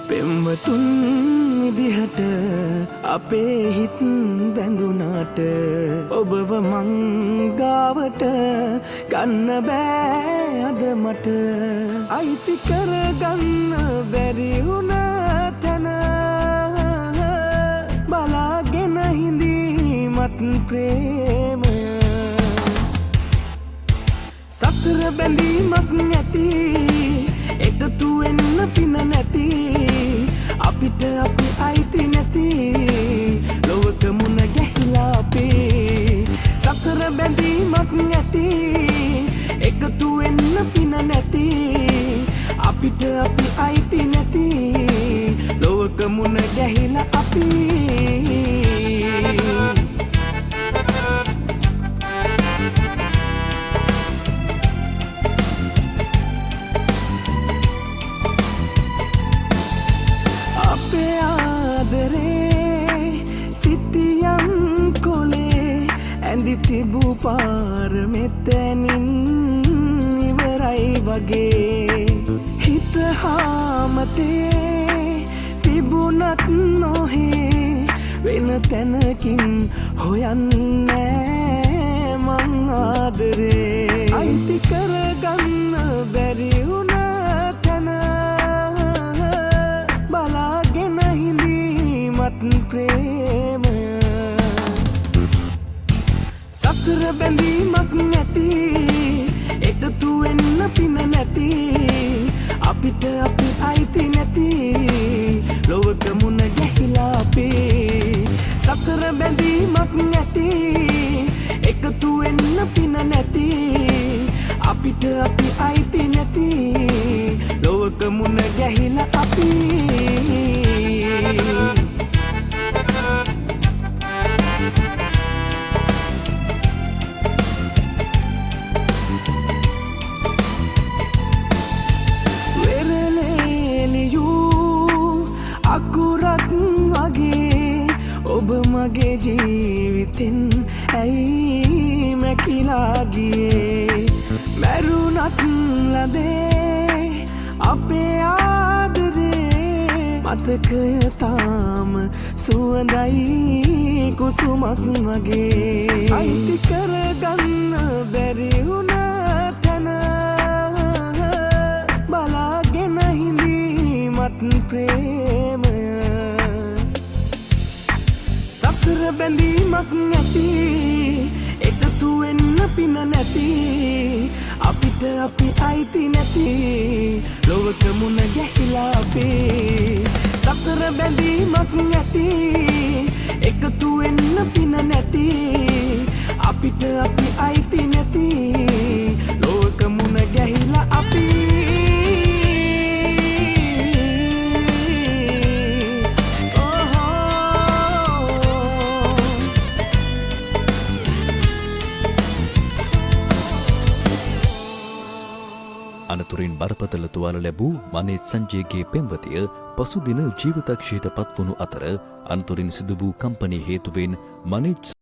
පෙම්වතුන් විදිහට අපේ හිත් බැඳුනාට ඔබව මංගාවට ගන්න බෑ අද මට අයිති කරගන්න බැරි වුණ තැන බලාගෙන හිඳීමත් ප්‍රේමය සසර බැඳීමක් නැති එකතු වෙන්න පින නැති අපිට අපි අයිති නැති ලොවක මුණ ගැහිලා අපේ සසර බැඳීමක් නැති එකතු වෙන්න පින නැති අපිට අපි අයිති නැති ලොවක මුණ ගැහිලා අපි තිබූ පාර මෙතැනින් ඉවරයි වගේ හිත හාමතේ තිබුණත් නොහේ වෙන තැනකින් හොයන්නෑ මං ආදරේ අයිති කරගන්න බැරි වුණ තැන බලාගෙන හිඳීමත් ප්‍රේමය සසර බැඳීමක් නැති එකතු වෙන්න පින නැති අපිට අපි අයිති නැති ලොවක මුණ ගැහිලා අපේ සසර බැඳීමක් නැති එකතු වෙන්න පින නැති අපිට අපි අයිති නැති ලොවක මුණ ගැහිලා අපි අකුරක් වගේ ඔබ මගේ ජීවිතෙන් ඇයි මැකිලා ගියේ මැරුණත් ලදේ අපේ ආදරේ මතකය තාම සුවඳයි කුසුමක් වගේ අයිති කරගන්න බැරි වුණ තැන බලාගෙන හිඳීමත් ප්‍රේමය සසර බැඳීමක් නැති එකතු වෙන්න පින නැති අපිට අපි අයිති නැති ලොවක මුණ ගැහිලා අපේ සසර බැඳීමක් නැති එකතු වෙන්න පින නැති අපිට අපි අයිති නැති ලොවක මුණ ගැහිලා අපි අනතුරින් බරපතල තුවාල ලැබූ මනේජ් සංජයගේ පෙම්වතිය පසුදින ජීවිතක්ෂයට පත්වනු අතර අනතුරින් සිදු වූ කම්පනී හේතුවෙන් මනේජ්